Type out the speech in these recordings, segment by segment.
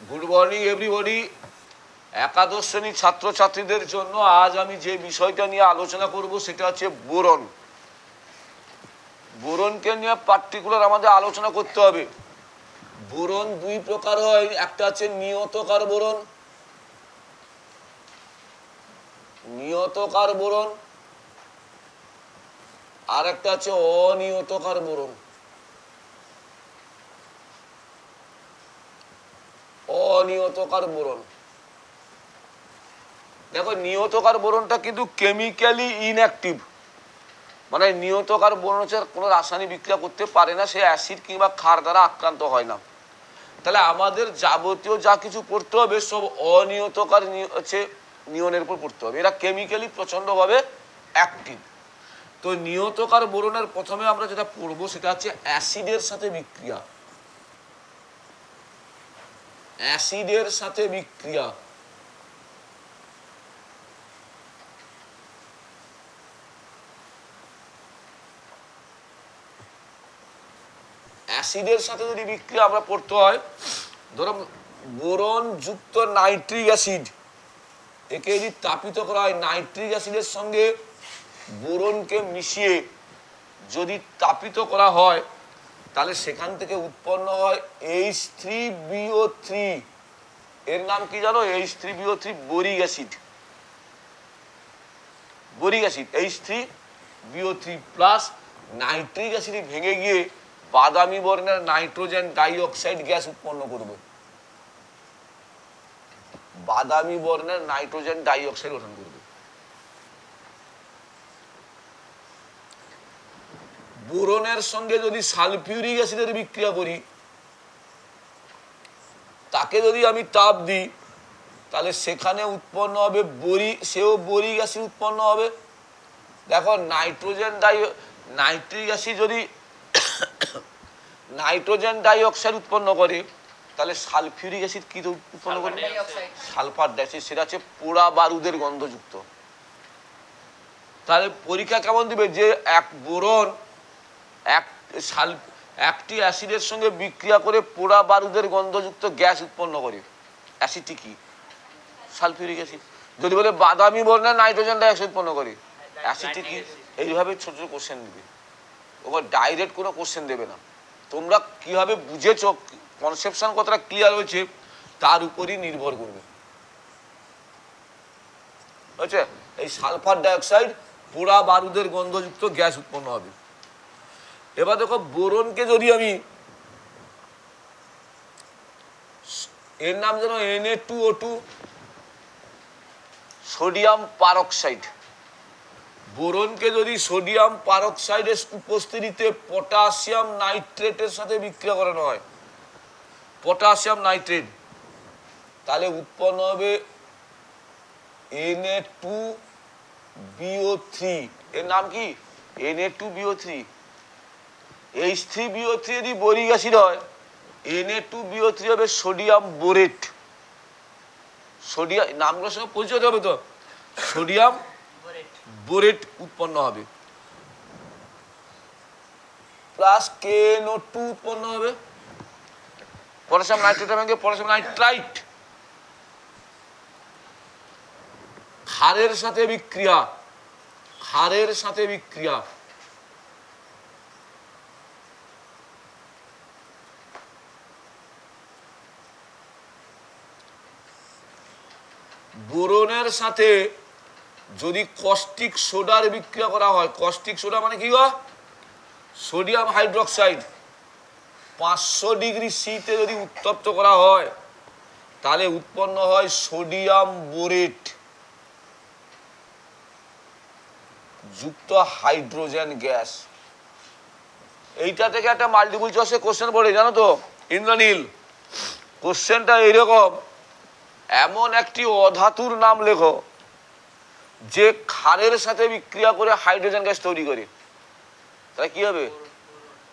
Good morning everybody. একাদশ শ্রেণীর ছাত্রছাত্রীদের জন্য আজ আমি যে বিষয়টা নিয়ে আলোচনা করব সেটা হচ্ছে বোরন। বোরনকে নিয়ে পার্টিকুলার আমাদের আলোচনা করতে হবে। বোরন দুই প্রকার হয়, একটা হচ্ছে নিয়তকার বোরন, নিয়তকার বোরন, আর একটা হচ্ছে অনিয়তকার বোরন। অনিয়তকার বোরন, দেখো নিয়তকার বোরনটা কিন্তু কেমিক্যালি ইনঅ্যাক্টিভ, মানে নিয়তকার বোরন হচ্ছে কোনো রাসায়নিক বিক্রিয়া করতে পারে না, সে অ্যাসিড কিংবা ক্ষার দ্বারা আক্রান্ত হয় না। তাহলে আমাদের যাবতীয় যা কিছু পড়তে হবে সব অনিয়তকার হচ্ছে নিয়নের উপর পড়তে হবে, এরা কেমিক্যালি প্রচণ্ডভাবে অ্যাক্টিভ। তো নিয়তকার বোরনের প্রথমে আমরা যেটা পড়বো সেটা হচ্ছে অ্যাসিডের সাথে বিক্রিয়া। অ্যাসিডের সাথে বিক্রিয়া, অ্যাসিডের সাথে যদি বিক্রিয়া আমরা পড়তে হয়, ধরো বোরন যুক্ত নাইট্রিক অ্যাসিড, একে যদি তাপিত করা হয় নাইট্রিক অ্যাসিডের সঙ্গে বোরনকে মিশিয়ে যদি তাপিত করা হয়, তাহলে সেখান থেকে উৎপন্ন হয় H3BO3। এর নাম কি জানো? H3BO3 boric acid. Boric acid H3BO3 plus nitric acid ভেঙে গিয়ে বাদামি বর্ণের নাইট্রোজেন ডাইঅক্সাইড গ্যাস উৎপন্ন করবে, বাদামি বর্ণের নাইট্রোজেন ডাইঅক্সাইড গঠন করবে। বোরনের সঙ্গে যদি সালফিউরিক অ্যাসিডের বিক্রিয়া করি, তাকে যদি আমি তাপ দিই, তাহলে সেখানে উৎপন্ন হবে সেও বোরিক অ্যাসিড উৎপন্ন হবে। দেখো নাইট্রিক অ্যাসিড যদি নাইট্রোজেন ডাইঅক্সাইড উৎপন্ন করে, তাহলে সালফিউরিক অ্যাসিড কি উৎপন্ন করে? Sulphur dioxide. সেটা হচ্ছে পোড়া বারুদের গন্ধযুক্ত। তাহলে পরীক্ষা কেমন দিবে? যে এক বোরন একটি অ্যাসিডের সঙ্গে বিক্রিয়া করে পোড়া বারুদের গন্ধযুক্ত গ্যাস উৎপন্ন করে, অ্যাসিডটি কি? Sulphuric acid. যদি বলে বাদামি বর্ণের নাইট্রোজেন ডাইঅক্সাইড উৎপন্ন করে, অ্যাসিডটি কি? এইভাবে ছোট ছোট কোশ্চেন দিবে, ওখানে ডাইরেক্ট কোনো কোশ্চেন দেবে না। তোমরা কিভাবে বুঝেছো, কনসেপশন কতটা ক্লিয়ার হয়েছে তার উপরই নির্ভর করবে। বুঝছে? এই সালফার ডাইঅক্সাইড পোড়া বারুদের গন্ধযুক্ত গ্যাস উৎপন্ন হবে। এবার দেখো বোরনকে যদি আমি, এর নাম যেন Na2O2, সোডিয়াম পারক্সাইড। বোরনকে যদি সোডিয়াম পারক্সাইডের উপস্থিতিতে পটাশিয়াম নাইট্রেটের সাথে বিক্রিয়া করানো হয়, পটাশিয়াম নাইট্রেট, তাহলে উৎপন্ন হবে Na2BO3। এর নাম কি? Na2BO3। H3BO3 যদি বোরিক অ্যাসিড হয়, Na2BO3 হবে সোডিয়াম বোরেট। সোডিয়াম নামগুলোর সঙ্গে পরিচয় হবে তো, সোডিয়াম বোরেট উৎপন্ন হবে, প্লাস KNO2 উৎপন্ন হবে। পটাশিয়াম নাইট্রেট ভেঙে পটাশিয়াম নাইট্রাইট। ক্ষারের সাথে বিক্রিয়া, ক্ষারের সাথে বিক্রিয়া, বোরনের সাথে যদি কস্টিক সোডার বিক্রিয়া করা হয়, কস্টিক সোডা মানে কি গো? Sodium hydroxide. 500 ডিগ্রি সিতে যদি উত্তপ্ত করা হয়, তাহলে উৎপন্ন হয় সোডিয়াম বোরেট যুক্ত হাইড্রোজেন গ্যাস। এইটা থেকে একটা মাল্টিপল চয়েসে কোশ্চেন পড়ে, জানো তো ইন্দ্রনীল? কোশ্চেনটা এইরকম, এমন একটি অধাতুর নাম লেখো যে ক্ষারের সাথে বিক্রিয়া করে হাইড্রোজেন গ্যাস তৈরি করে। তাহলে কি হবে?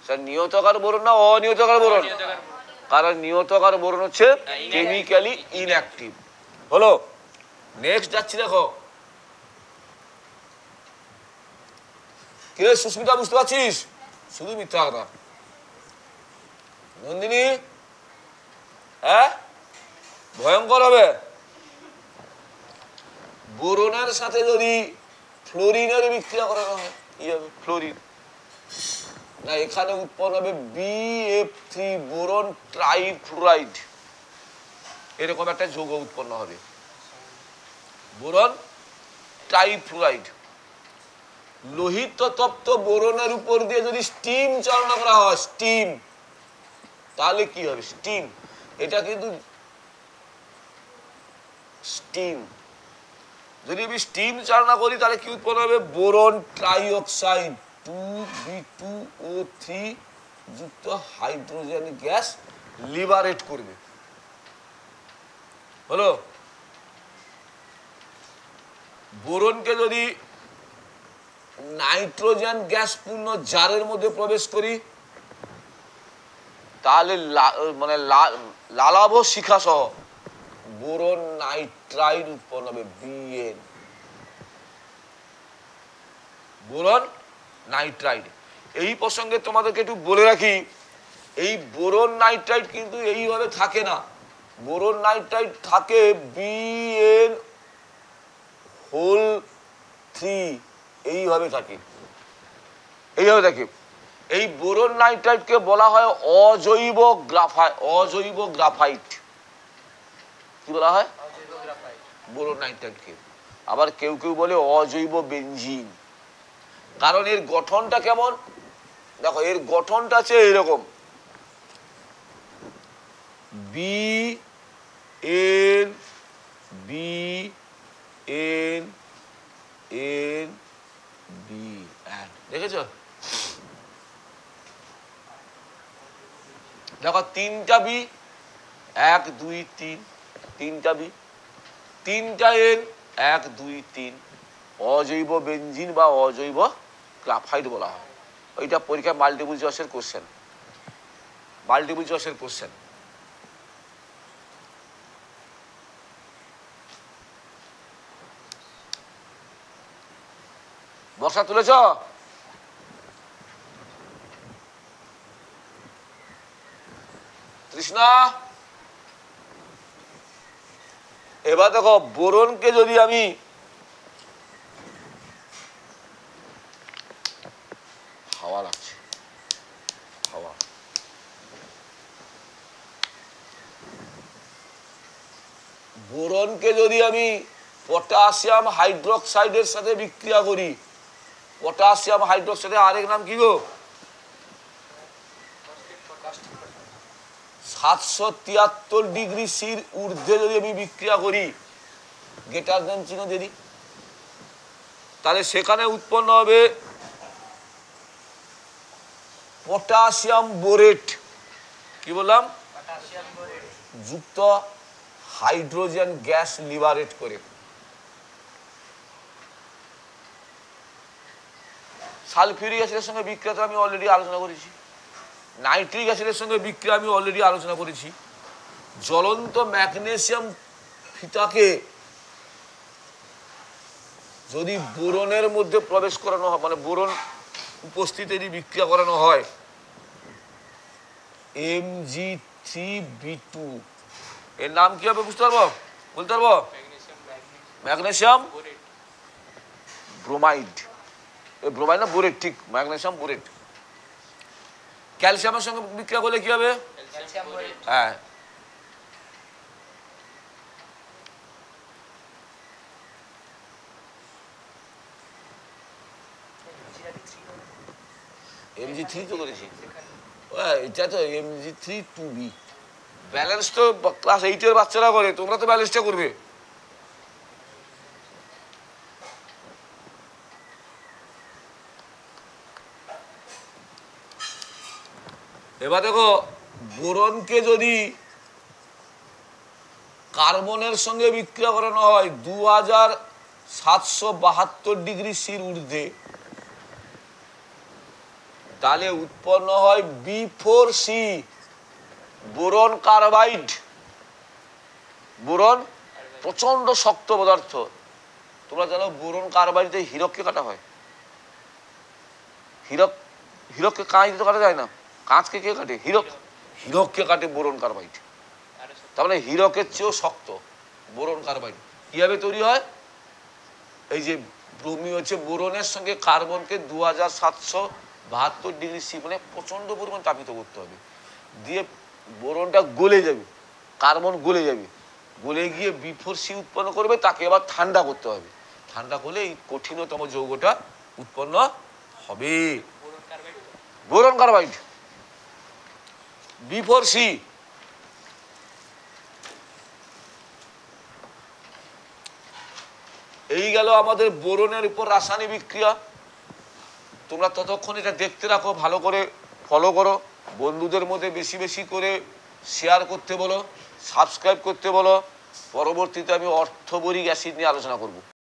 স্যার নিয়তকার বোরন না অনিয়তকার বোরন? কারণ নিয়তকার বোরন হচ্ছে কেমিক্যালি ইনঅ্যাক্টিভ। হলো, নেক্সট যাচ্ছি। দেখো কে সুস্মিতা, বুঝতে পারছিস? শুধু মিথ্যা কথা। নন্দিনী, হ্যাঁ ভয়ঙ্কর হবে। বোরনের সাথে যদি ফ্লোরিনের বিক্রিয়া করানো হয় কি হবে? ফ্লোরিন না, এখানে উৎপন্ন হবে BF3 বোরন ট্রাইফ্লুরাইড, এরকম একটা যৌগ উৎপন্ন হবে, বোরন ট্রাইফ্লুরাইড। লোহিত তপ্ত বোরনের উপর দিয়ে যদি স্টিম চালনা করা হয়, স্টিম, তাহলে কি হবে? স্টিম, এটা কিন্তু স্টিম, যদি আমি স্টিম চালনা করি তাহলে কি উৎপন্ন হবে? বোরন ট্রাইঅক্সাইড 2B2O3 যুক্ত হাইড্রোজেন গ্যাস লিবারেট করবে। হলো? বোরনকে যদি নাইট্রোজেন গ্যাস পূর্ণ জারের মধ্যে প্রবেশ করি তাহলে মানে লালাভ শিখা সহ বোরন নাইট্রাইড উৎপন্ন হবে, BN, বোরন নাইট্রাইড। এই প্রসঙ্গে তোমাদেরকে একটু বলে রাখি, এই বোরন নাইট্রাইড কিন্তু এইভাবে থাকে না, বোরন নাইট্রাইড থাকে BN3, এইভাবে থাকে, এইভাবে থাকে। এই বোরন নাইট্রাইডকে বলা হয় অজৈব গ্রাফাইট। কি বলা হয়? বোরন নাইট্রাইডকে। আবার কেউ কেউ বলে অজৈব বেনজিন, কারণ এর গঠনটা কেমন দেখো, এর গঠনটা আছে এরকম, BN দেখেছ? দেখো তিনটা বি, 1 2 3, তিনটা বি, তিনটা এন, 1 2 3, অজৈব বেনজিন বা অজৈব গ্রাফাইট বলা হয়। ওইটা পরীক্ষায় মাল্টিপল চয়েসের কোশ্চেন, মাল্টিপল চয়েসের কোশ্চেন। বর্ষা তুলেছ? তৃষ্ণা, এবার দেখো বোরনকে যদি আমি হাওয়া লাগছে, হাওয়া, বোরনকে যদি আমি পটাশিয়াম হাইড্রোক্সাইডের সাথে বিক্রিয়া করি, পটাশিয়াম হাইড্রোক্সাইডের আরেক নাম কি গো? 773 ডিগ্রি সির ঊর্ধ্বে যদি আমি বিক্রিয়া করি, গ্রেটার দেন চিহ্ন যদি, তাহলে সেখানে উৎপন্ন হবে পটাশিয়াম বোরেট। কি বললাম? যুক্ত হাইড্রোজেন গ্যাস লিবারেট করে। সালফিউরিক অ্যাসিডের সঙ্গে বিক্রিয়া আমি অলরেডি আলোচনা করেছি, নাইট্রিক অ্যাসিডের সঙ্গে বিক্রিয়া আমি অলরেডি আলোচনা করেছি। জ্বলন্ত ম্যাগনেসিয়াম ফিতাকে যদি বোরনের মধ্যে প্রবেশ করানো হয়, মানে বোরন উপস্থিতি যদি বিক্রিয়া করানো হয়, Mg3B2, এর নাম কি হবে বুঝতে পারবো? বলতে পারবো? ম্যাগনেসিয়াম ব্রোমাইড, ব্রোমাইড না বোরেট, ঠিক, ম্যাগনেসিয়াম বোরেট। ক্যালসিয়ামের সঙ্গে বিক্রিয়া করলে কি হবে? হ্যাঁ, Mg3 তো করেছি, এটা তো Mg3 2B। ব্যালেন্স তো ক্লাস 8 এর বাচ্চারা করে, তোমরা তো ব্যালেন্সটা করবে। এবার দেখো বোরনকে যদি কার্বনের সঙ্গে বিক্রিয়া করানো হয় 2772 ডিগ্রি সির ঊর্ধ্বে, তাহলে উৎপন্ন হয় B4C, বোরন কার্বাইড। বোরন প্রচন্ড শক্ত পদার্থ, তোমরা জানো বোরন কার্বাইডে হীরককে কাটা হয়। হীরককে কাঁচ দিতে কাটা যায় না, কাঁচকে কে কাটে? হীরককে কাটে বোরন কার্বাইড। তার মানে হীরকের চেয়েও শক্ত বোরন কার্বাইড। কিভাবে তৈরি হয়? এই যে ব্রোমিও হচ্ছে বোরনের সঙ্গে কার্বনকে 2772 ডিগ্রি সি মানে প্রচন্ড পরিমাণ তাপিত করতে হবে, দিয়ে বোরনটা গলে যাবে, কার্বন গলে যাবে, গলে গিয়ে B4C উৎপন্ন করবে, তাকে আবার ঠান্ডা করতে হবে, ঠান্ডা করলে এই কঠিনতম যৌগটা উৎপন্ন হবে, বোরন কার্বাইড B4C। এই গেল আমাদের বোরনের উপর রাসায়নিক বিক্রিয়া। তোমরা ততক্ষণ এটা দেখতে রাখো, ভালো করে ফলো করো, বন্ধুদের মধ্যে বেশি বেশি করে শেয়ার করতে বলো, সাবস্ক্রাইব করতে বলো। পরবর্তীতে আমি অর্থবরিক অ্যাসিড নিয়ে আলোচনা করব।